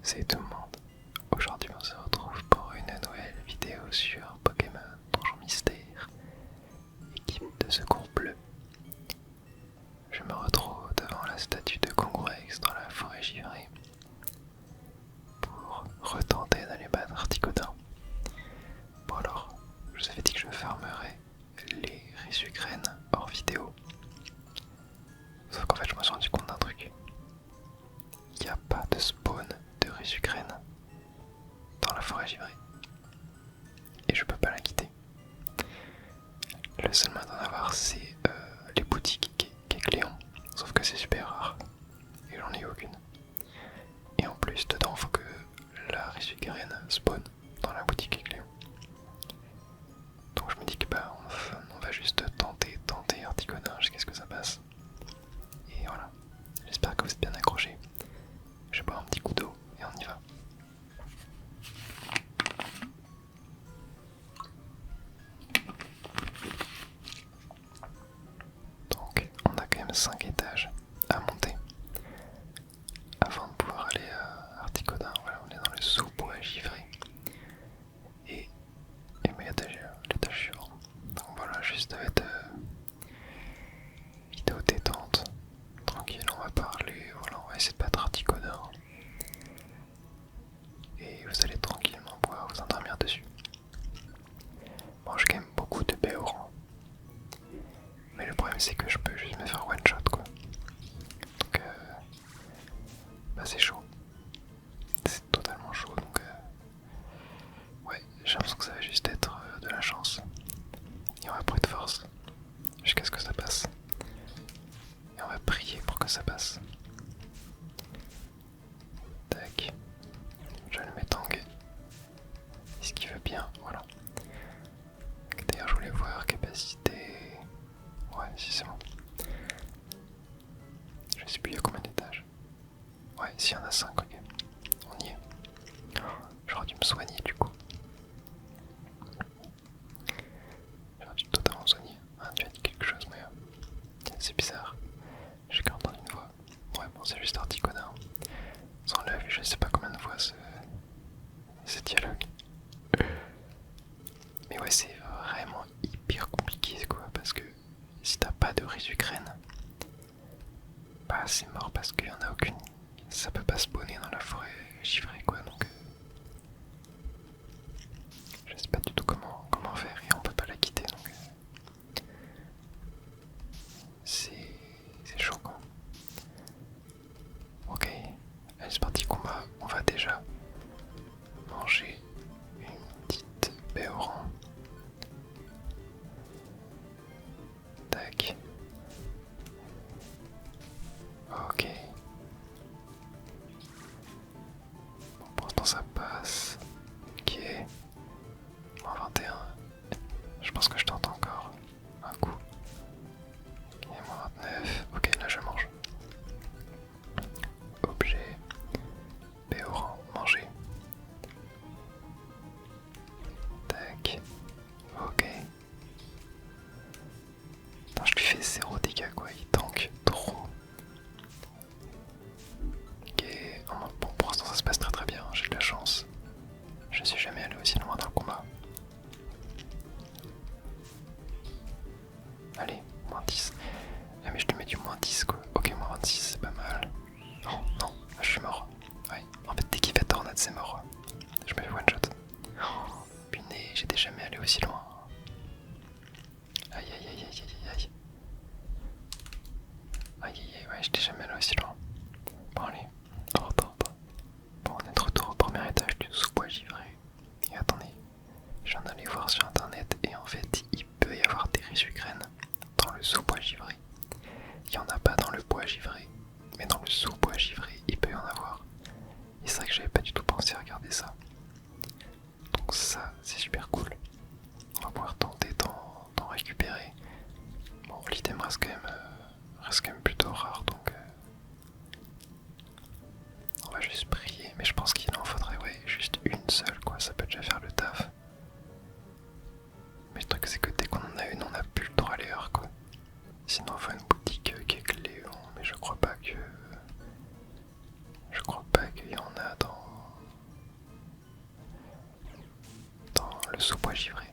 C'est tout le monde. Aujourd'hui on se retrouve pour une nouvelle vidéo sur Pokémon Donjon Mystère, équipe de secours bleu. Je me retrouve devant la statue de Kangourex dans la forêt givrée pour retenter d'aller battre Articodin. Bon alors, je vous avais dit que je farmerais les Risucrènes hors vidéo. Sauf qu'en fait je me suis rendu compte d'un truc. Il n'y a pas de spawn de Risucrène dans la forêt givrée. Et je peux pas la quitter. Le seul moyen d'en avoir c'est les boutiques Kecléon. Sauf que c'est super rare. Et j'en ai aucune. Et en plus dedans faut que la Risucrène spawn dans la boutique Kecléon. Donc je me dis que bah on va juste tenter Articodin jusqu'à ce que ça passe. Et voilà. J'espère que vous êtes bien accrochés. Je bois un petit coup d'eau et on y va. Donc on a quand même 5 étages à monter avant de pouvoir aller à Articodin. Voilà, on est dans le sous-bois givré. Et l'étage suivant. Donc voilà, juste ça va être vidéo détente. Tranquille, on va parler, voilà, on va essayer de battre Articodin. Et vous allez tranquillement pouvoir vous endormir dessus. Bon, j'ai quand même beaucoup de Béoran. Mais le problème c'est que je peux juste me faire one shot quoi. Donc bah c'est chaud. C'est totalement chaud donc ouais, j'ai l'impression que ça va juste être de la chance. Et on va brute force jusqu'à ce que ça passe. Et on va prier pour que ça passe. Tac. Je vais le mettre en guet. Est-ce qu'il veut bien? Voilà. D'ailleurs je voulais voir capacité. Ouais, si c'est bon. Je sais plus il y a combien d'étages. Ouais, s'il y en a 5, ok. On y est. J'aurais dû me soigner du coup. J'aurais dû totalement me soigner. Ah, tu as dit quelque chose, mais c'est bizarre. J'ai qu'à entendre une voix. Ouais, bon, c'est juste Articodin. Sans la vue, je sais pas combien de fois ce dialogue. Mais ouais, c'est vraiment hyper compliqué quoi, parce que si t'as pas de Risucrène, bah c'est mort parce qu'il y en a aucune. Ça peut pas spawner dans la forêt givrée quoi, donc je sais pas du tout comment faire et on peut pas la quitter donc c'est chaud quoi. Ok, allez c'est parti combat, on va déjà manger une petite Béoran. Tac. Ok. Bon, pour l'instant ça passe. Ok. Moins 21. Je pense que je tente encore un coup. Et moins 29. Ok, là je mange. Objet. Béoran, manger. Tac. Ok. Attends, je lui fais 0 dégâts quoi, il tank trop. Ok, bon pour l'instant ça se passe très bien, j'ai de la chance. Je ne suis jamais allé aussi loin dans le combat. Allez, moins 10. Ah mais je te mets du moins 10 quoi. Ok, moins 26 c'est pas mal. Oh non, je suis mort. Ouais, en fait dès qu'il fait tornade c'est mort. Je me fais one shot. Oh, punaise, j'étais jamais allé aussi loin. Aïe aïe aïe aïe aïe aïe. Aïe aïe aïe, ouais, j'étais jamais allé aussi loin. Bon allez, on retente. Bon, on est de retour au premier étage du sous-bois givré. Et attendez, je viens d'aller voir sur internet et en fait il peut y avoir des Risucrènes dans le sous-bois givré. Il n'y en a pas dans le bois givré, mais dans le sous-bois givré il peut y en avoir. Et c'est vrai que j'avais pas du tout pensé à regarder ça. Donc ça c'est super cool. On va pouvoir tenter d'en récupérer. Bon, l'item reste quand même plutôt rare donc on va juste prier. Mais je pense qu'il en faudrait ouais, juste une seule quoi, ça peut déjà faire le taf. Mais le truc c'est que dès qu'on en a une, on n'a plus le droit à l'erreur quoi. Sinon il faut une boutique qui est clé, mais je crois pas qu'il y en a bois givré.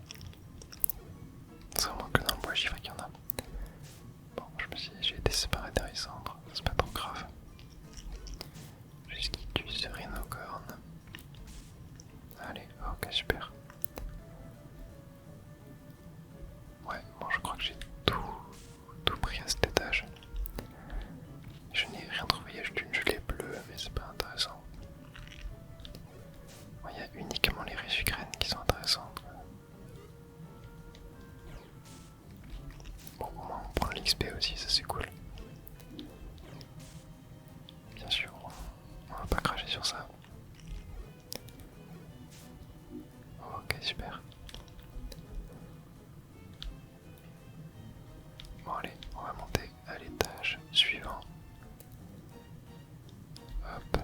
C'est vraiment que dans le bois givré qu'il y en a. Bon, j'ai été séparé des rhisandres, c'est pas trop grave. Jusqu'il tue ce rhinocorne. Allez, ok, super. Ouais, bon, je crois que j'ai tout pris à cet étage. Je n'ai rien trouvé, il y a juste une gelée bleue, mais c'est pas intéressant. Bon, il y a uniquement les résumés qui sont intéressantes. Bon, au moins on prend l'XP aussi, ça c'est cool. Bien sûr, on va pas cracher sur ça. Ok, super. Bon allez, on va monter à l'étage suivant. Hop.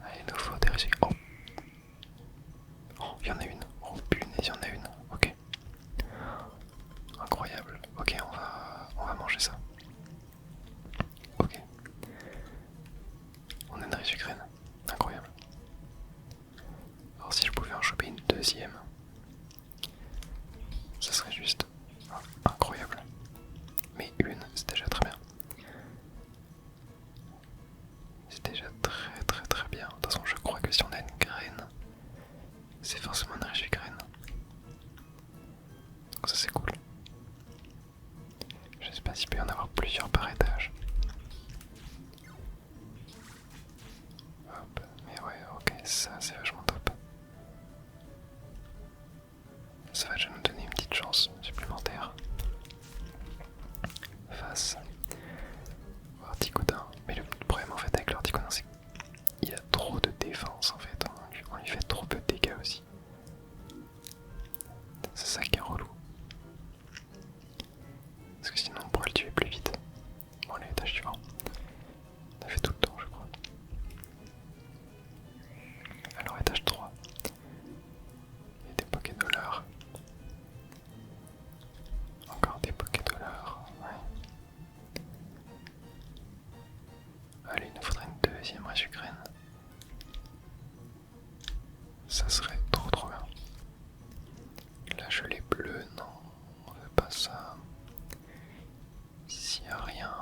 Allez, il nous faut des résultats. Oh, oh, il y en a une. Oh punaise, il y en a une. Ok. Incroyable. Ok, on va manger ça. Ok. On a une résumée. Incroyable. Alors si je pouvais en choper une deuxième, ça serait juste incroyable. Mais une, c'est déjà très bien. C'est déjà très bien. De toute façon, je crois que si on a une graine, c'est forcément une riche graine. Donc ça c'est cool. Je sais pas s'il peut y en avoir plusieurs par étage. Hop, mais ouais, ok, ça c'est vachement top. Ça va déjà nous donner une petite chance supplémentaire face au Articodin. Mais le problème en fait avec l'Articodin, c'est qu'il a trop de défense en fait. On lui fait trop peu de dégâts aussi. C'est ça qui est relou. Parce que sinon on pourrait le tuer plus vite. Bon, allez, l'étage suivant. On a fait tout le temps, je crois. Alors, étage 3. Il y a des Poké Dollars. Encore des Poké Dollars. Ouais. Allez, il nous faudrait une deuxième Resugraine. Ça serait trop bien. La gelée bleue, non, on veut pas ça. S'il n'y a rien.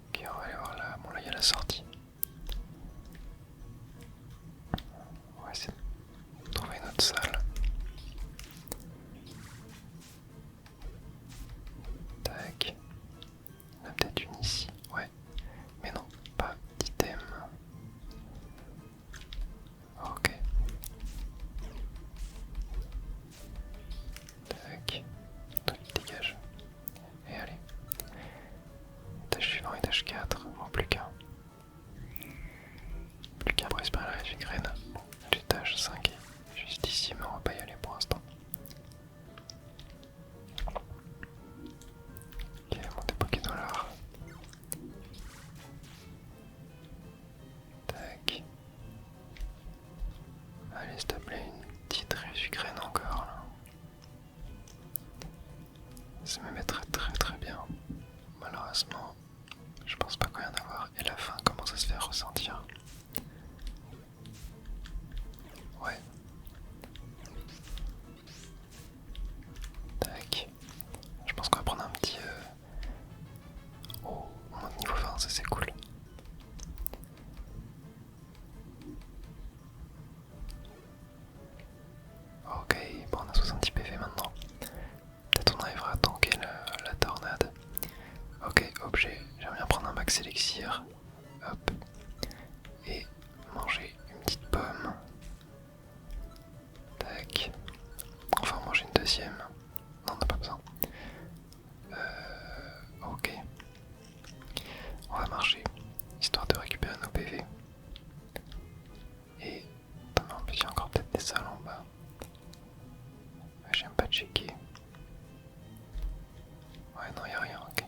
Ok, on va aller voir là. Bon, là, il y a la sortie. On va essayer de trouver notre salle. Tac. Il y en a peut-être une ici. Ouais. Mais non, pas d'item. Ok. Tac. Toi, tu dégages. Et allez. Étage suivant, étage 4. Bon, plus qu'un. Plus qu'un pour espérer la graine. Bon, l'étage 5 est juste ici, mais on va pas y aller pour l'instant. Ok, monter Poké Dollar. Tac. Allez, s'il te plaît, une petite Resugraine encore là. Ça me mettrait très bien. Malheureusement, je pense pas qu'il y en avoir. Et la fin commence à se faire ressentir. Ouais. Tac. Je pense qu'on va prendre un petit... Oh, on monte niveau 20, ça c'est cool. Ok, bon on a 70 PV maintenant. Peut-être on arrivera à tanker la tornade. Ok, objet, j'aimerais bien prendre un max élixir. Hop. Et manger une petite pomme. Tac. Enfin manger une deuxième. Non, on n'a pas besoin. Ok. On va marcher, histoire de récupérer nos PV. Et... Attends, en plus il y a encore peut-être des salles en bas. J'aime pas checker. Ouais, non, il n'y a rien, ok.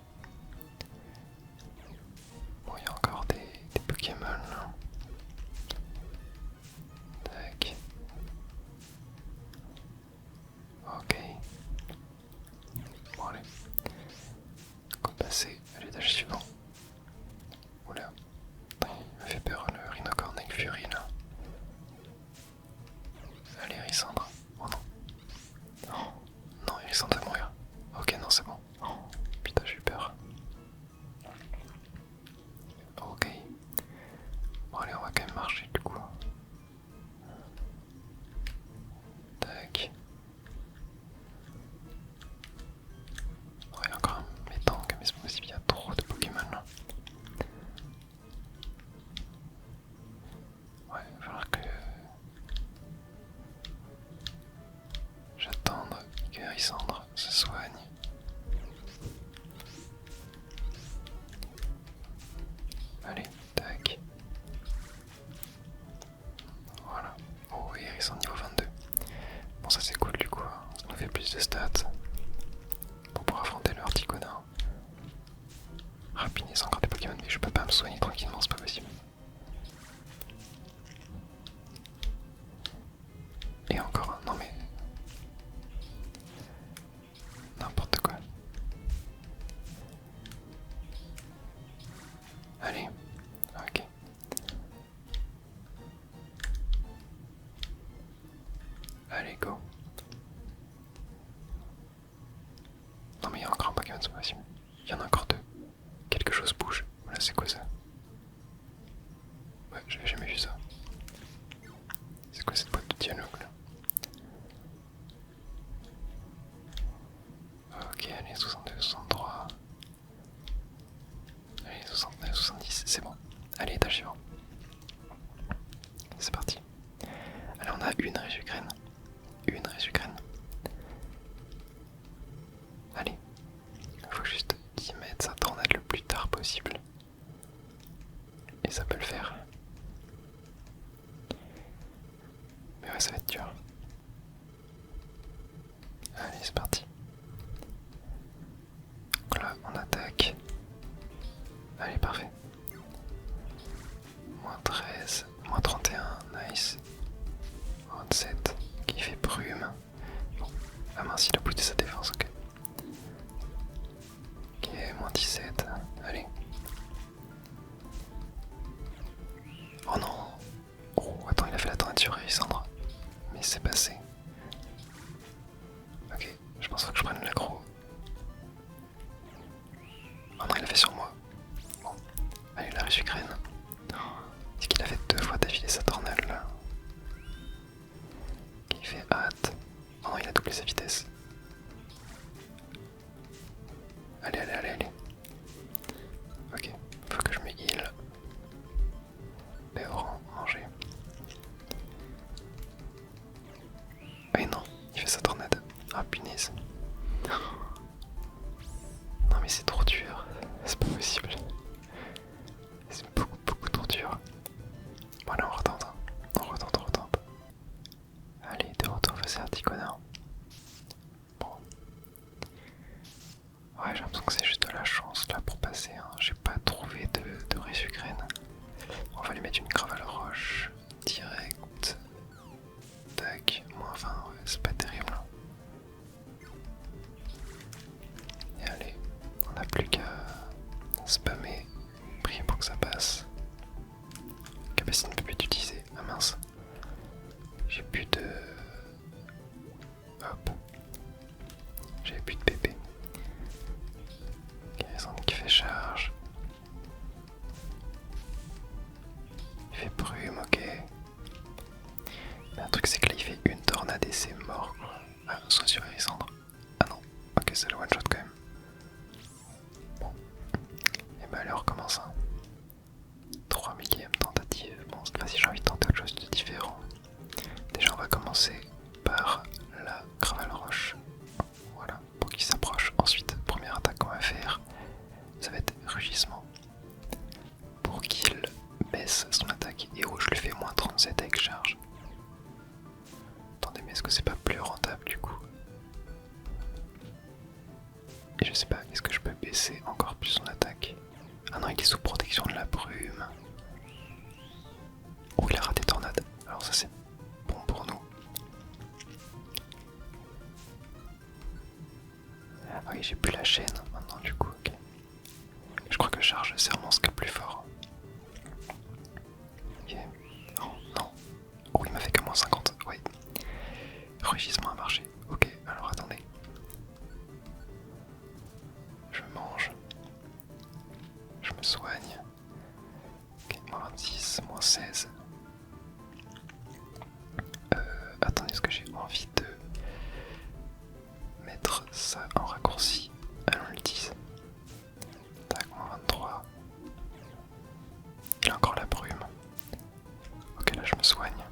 Bon, il y a encore des Pokémon là. Tac. Ok. Bon, allez. On va passer à l'étage suivant. Oula. Il me fait peur le Rapidise encore des Pokémon, mais je peux pas me soigner tranquillement, c'est pas possible. Et encore un, non mais... N'importe quoi. Allez, ok. Allez, go. Non mais il y a encore un Pokémon, c'est pas possible. Il y en a encore deux. Quelque chose bouge. Voilà, c'est quoi ça? Ouais, j'avais jamais vu ça. C'est quoi cette boîte de dialogue là? Ok, allez, 62, 63. Allez, 69, 70, c'est bon. Allez, étage suivant. C'est parti. Allez, on a une Résucrène. Une Résucrène. Allez. Il faut juste qu'il mette sa tornade le plus tard possible. Et ça peut le faire. Mais ouais, ça va être dur. Allez, c'est parti. Voilà, on attaque. Allez, parfait. Moins 13, moins 31, nice. 27, qui fait brume. Bon, ah mince, il a boosté sa défense, ok. Ok, moins 17, allez. Oh non. Oh, attends, il a fait la tornade sur Erisandre. Mais c'est passé. Ok, je pense pas que je prenne l'aggro. Oh non, il l'a fait sur moi. Bon, allez, la Résucrène. Est-ce qu'il a fait 2 fois d'affilée sa tornade là? Il fait hâte. Oh non, il a doublé sa vitesse. Allez, allez, allez, allez. Ok, faut que je me heal. Béoran, manger. Ah non, il fait sa tornade. Ah punaise. Non mais c'est trop dur. C'est pas possible. C'est beaucoup, beaucoup trop dur. Bon allez, on retente. Hein. On retente, on retente. Allez, de retour face à Articuno. Bon. Ouais, j'ai l'impression que c'est juste de la chance là pour passer. Hein. J'ai pas trouvé de Résucrène. On va lui mettre une Cravale Roche. Direct. Tac. Moins 20, ouais, c'est pas terrible. Et allez, on n'a plus qu'à spammer. Prier pour que ça passe. Capacité ne peut plus être utilisée. Ah mince. J'ai plus de... Hop. J'avais plus de PP. Guérison qui fait charge. Il fait brume, ok. Mais un truc c'est que là il fait une tornade et c'est mort quoi. Ah, soit sur Erisandre. Ah non, ok c'est le one shot quand même. Bon. Et bah allez on recommence. Hein. 3 millième tentative. Bon cette fois-ci j'ai envie de tenter autre chose de différent. Déjà on va commencer par la Cravale Roche. Voilà, pour qu'il s'approche. Ensuite, première attaque qu'on va faire, ça va être Rugissement. Pour qu'il baisse son attaque. Et oh, je lui fais moins 37 avec charge. Attendez, mais est-ce que c'est pas plus rentable du coup? Et je sais pas, est-ce que je peux baisser encore plus son attaque? Ah non, il est sous protection de la brume. Oh, il a raté tornade. Alors ça c'est bon pour nous. Ah oui, j'ai plus la chaîne maintenant du coup, ok. Je crois que charge c'est vraiment ce qu'il y a plus fort. Ok. Oh non. Oh, il m'a fait que moins 50, oui. Rugissement a marché. Ok, alors attendez. Je mange. Je me soigne. Ok, moins 26, moins 16. Attendez, est-ce que j'ai envie de mettre ça en raccourci? Allons, on l'utilise. Tac, moins 23. Il a encore la brume. Ok, là je me soigne.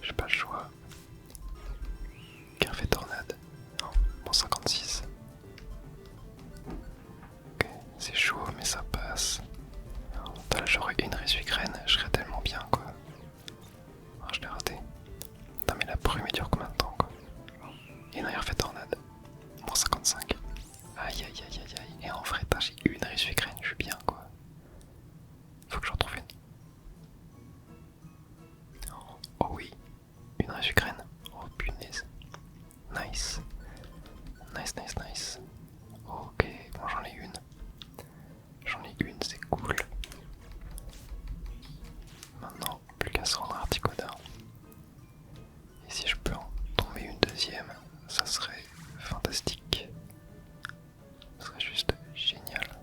J'ai pas le choix. Greffe et tornade. Oh, moins 56. Ok, c'est chaud mais ça passe. Là j'aurais une Résucrène, je serais tellement bien quoi. Ah, je l'ai raté. Non mais la brume elle dure combien de temps quoi? Et non, il refait tornade. Nice, nice, nice. Ok, bon j'en ai une. J'en ai une, c'est cool. Maintenant, plus qu'à se rendre à Articoda. Et si je peux en tomber une deuxième, ça serait fantastique. Ce serait juste génial.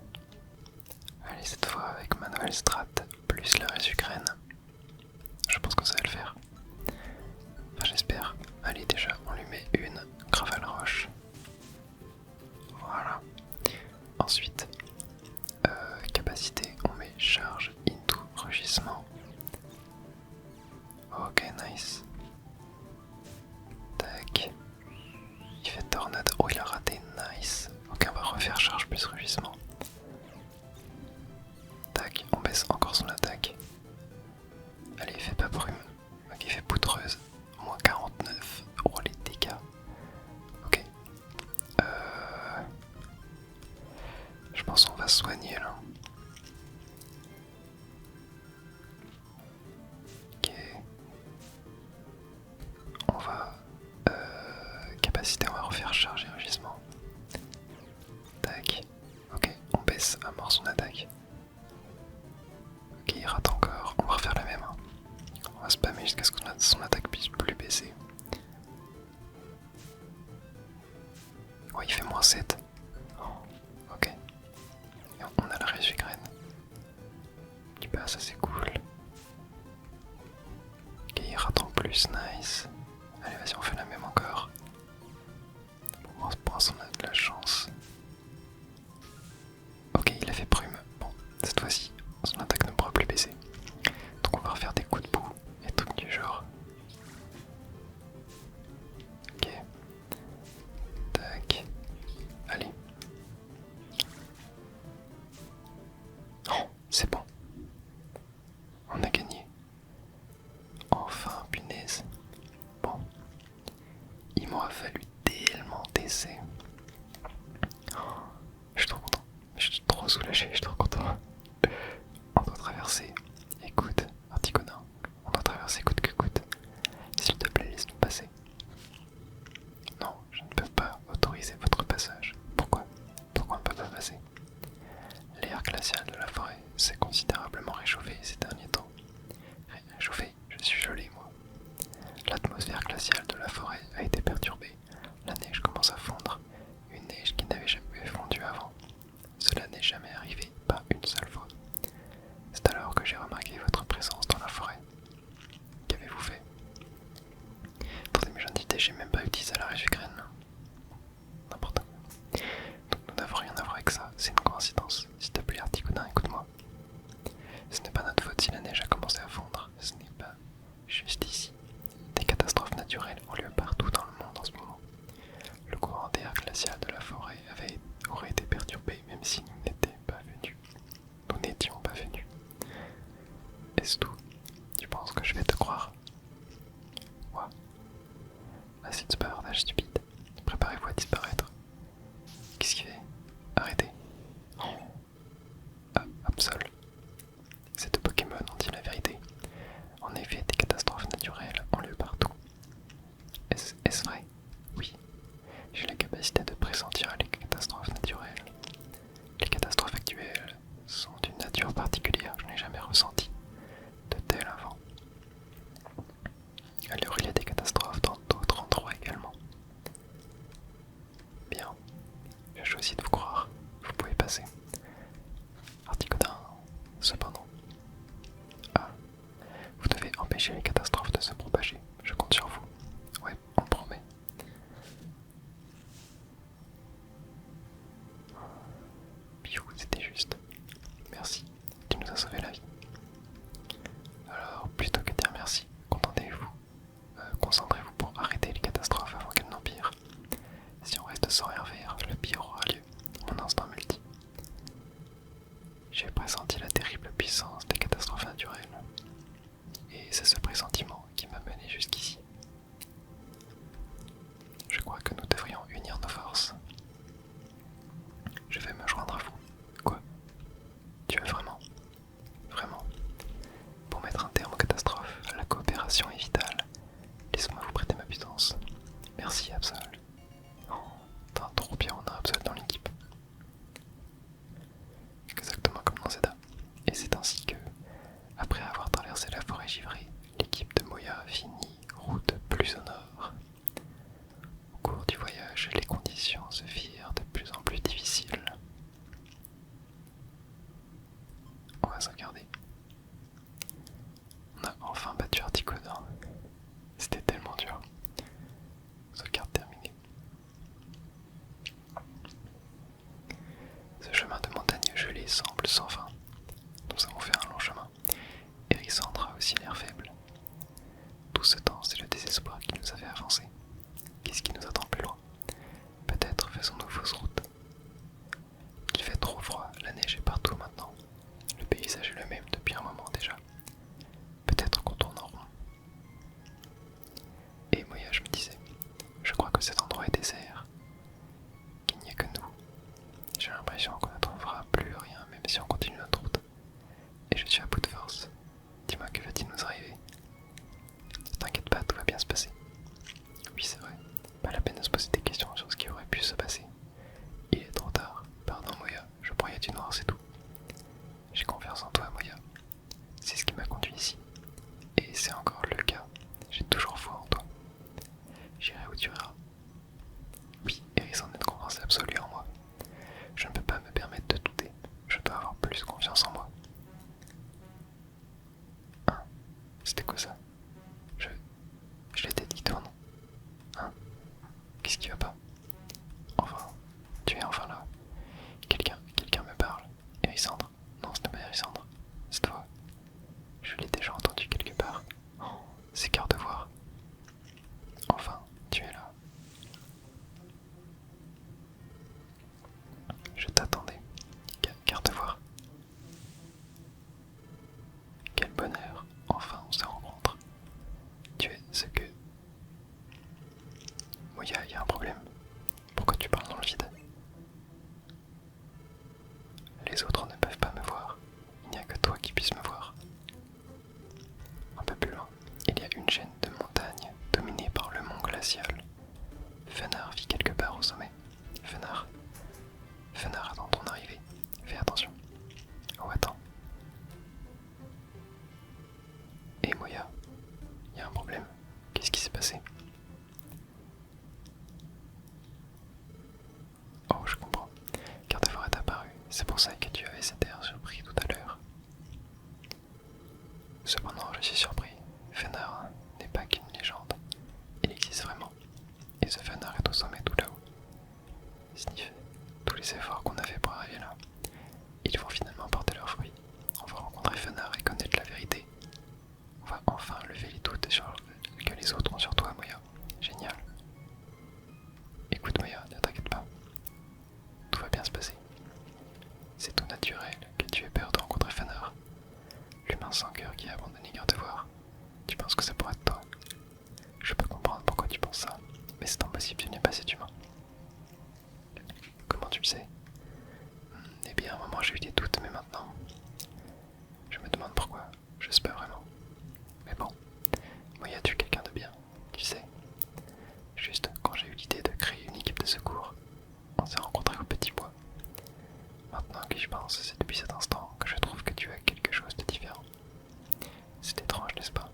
Allez, cette fois avec ma nouvelle strat, plus la Résucrène. Je pense que ça va le faire. Enfin, j'espère. Allez, déjà, on lui met une Gravel Roche. Voilà. Ensuite, capacité, on met charge into rugissement. Ok, nice. Tac. Il fait tornade. Oh, il a raté. Nice. Ok, on va refaire charge plus rugissement. Tac, on baisse encore son attaque. Allez, il fait pas brume. Ok, il fait poudreuse. Moins 49. Oh, les dégâts. Ok. Je pense qu'on va se soigner là. Ok. On va... capacité, on va refaire charge et rugissement. Tac. Ok, on baisse à mort son attaque. Ok, il rate encore. On va refaire la même. Hein. On va spammer jusqu'à ce que son attaque puisse plus baisser. Oh, il fait moins 7. Oh, ok. Et on a la Résucrène. Qui passe, ça c'est cool. Ok, il rate en plus, nice. Allez, vas-y, on fait la même encore. Pour l'instant, on a de la chance. Ok, il a fait brume. Bon, cette fois-ci, son attaque ne pourra plus baisser. Donc on va refaire des coups de boue et trucs du genre. Ok. Tac. Allez. Oh, c'est bon. On a gagné. Enfin, punaise. Bon. Il m'aura fallu tellement d'essais. Oh, je suis trop content. Je suis trop soulagé, je suis trop content. On doit traverser. Écoute, Articoda. On doit traverser coûte que coûte. S'il te plaît, laisse-nous passer. Non, je ne peux pas autoriser votre passage. Pourquoi? Pourquoi on ne peut pas passer? L'air glacial de la forêt s'est considérablement réchauffé ces derniers temps. Réchauffé, je suis gelé, moi. L'atmosphère glaciale de la forêt a été perturbée. La neige commence à fondre. Une neige qui n'avait jamais fondu avant. Cela n'est jamais arrivé, pas une seule fois. C'est alors que j'ai remarqué votre présence dans la forêt. Qu'avez-vous fait? Attendez, mais j'en disais, j'ai même pas utilisé la Résucrène. N'importe quoi. Donc nous n'avons rien à voir avec ça, c'est une coïncidence. S'il te plaît, Articoda, écoute-moi. Ce n'est pas notre faute si la neige a commencé à fondre. Ce n'est pas juste ici. Des catastrophes naturelles ont lieu partout dans le monde en ce moment. Le courant d'air glacial de la forêt aurait été perturbé même si nous n'étions pas venus. Nous n'étions pas venus. Est-ce tout? Tu penses que je vais te croire? Moi? Assez de bavardage stupide. Préparez-vous à disparaître. Qu'est-ce qu'il fait? Arrêtez. Oh. Ah, Absol. Ces deux Pokémon ont dit la vérité. En effet, des catastrophes naturelles ont lieu partout. Est-ce vrai? Oui. J'ai la capacité de pressentir les catastrophes naturelles. Les catastrophes actuelles sont d'une nature particulière, je n'ai jamais ressenti de tel avant. Alors il y a des catastrophes dans d'autres endroits également. Bien, j'ai choisi de vous croire, vous pouvez passer. Articoda, cependant. Ah, vous devez empêcher les catastrophes de se propager, je compte sur vous. Ouais, on promet. Piou, c'était juste. Merci, tu nous as sauvé la vie. Alors, plutôt que de dire merci, concentrez-vous pour arrêter les catastrophes avant qu'elles n'empirent. Si on reste sans rien faire, le pire aura lieu, mon instant multi. J'ai pressenti la terrible puissance des catastrophes naturelles. Et ça se présente semble sans fin. Nous avons fait un long chemin. Hérissandre a aussi l'air faible. Tout ce temps, c'est le désespoir qui nous a fait avancer. Qu'est-ce qui nous attend plus loin? Peut-être faisons-nous fausse route. Il fait trop froid, la neige est partout maintenant. Le paysage est le même depuis un moment déjà. Peut-être qu'on tourne en rond. Et moi, je me disais, je crois que cet endroit est désert, qu'il n'y a que nous. J'ai l'impression qu'on ne trouvera plus rien même si on continue notre route. Et je suis à bout de force. Dis-moi, que va-t-il nous arriver? Ne t'inquiète pas, tout va bien se passer. Oui, c'est vrai. Pas la peine de se poser des questions sur ce qui aurait pu se passer. Il est trop tard. Pardon, Moya, je broyais du noir, c'est tout. J'ai confiance en toi, Moya. C'est ce qui m'a conduit ici. Et c'est encore le cas. J'ai toujours foi en toi. J'irai où tu iras. Oui, Hérissandre a une confiance absolue en moi. Je ne peux pas me permettre de douter. Je dois avoir plus confiance en moi. Hein? C'était quoi ça? Je l'ai tête qui tourne. Hein? Qu'est-ce qui va pas? Enfin, tu es enfin là. Quelqu'un me parle. Hérissandre? Non, ce n'est pas Hérissandre. C'est toi. Je l'ai déjà entendu quelque part. Oh, c'est cœur de voir. Enfin, tu es là. Je t'attendais. Cœur de voir. Quel bonheur. Enfin, on se rencontre. Tu es ce que... Moya, il y a un problème. Pourquoi tu parles dans le vide? Les autres ne peuvent pas me voir. Il n'y a que toi qui puisses me voir. Un peu plus loin, il y a une chaîne de montagnes dominée par le mont glacial. Fenard vit quelque part au sommet. Fenard attend ton arrivée. Fais attention. Oh, attends. Et Moya, il y a un problème. Qu'est-ce qui s'est passé? Oh, je comprends. Gardevoir est apparu. C'est pour ça que tu avais cet air surpris tout à l'heure. Cependant, je suis surpris. Fenard n'est pas qu'une légende. Il existe vraiment. Et ce Fenard est au sommet tout là-haut. Sniff, tous les efforts qu'on a fait pour arriver là, ils vont finalement porter leurs fruits. On va rencontrer Fenard et connaître la vérité. On va enfin lever les doutes que les autres ont sur toi, Moya. Génial. Écoute, Moya, ne t'inquiète pas. Tout va bien se passer. C'est tout naturel que tu aies peur de rencontrer Fenard. L'humain sans cœur qui a abandonné Gardevoir. Tu penses que ça pourrait être toi? Je peux comprendre pourquoi tu penses ça, mais c'est impossible, tu n'es pas cet humain. Comment tu le sais? Eh bien, à un moment j'ai eu des doutes, mais maintenant, je me demande pourquoi. Je sais pas vraiment. Mais bon, Moya, tu es quelqu'un de bien, tu sais. Juste quand j'ai eu l'idée de créer une équipe de secours, on s'est rencontrés au petit bois. Maintenant que j'y pense, c'est depuis cet instant que je trouve que tu as quelque chose de différent. C'est étrange, n'est-ce pas?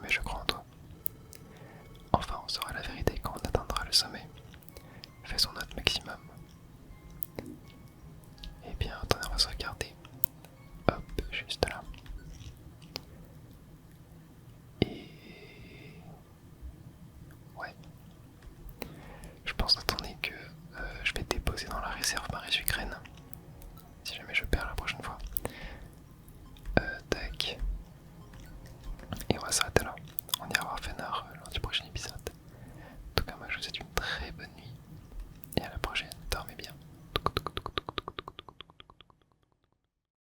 Mais je crois en toi. Enfin, on saura la vérité quand on atteindra le sommet.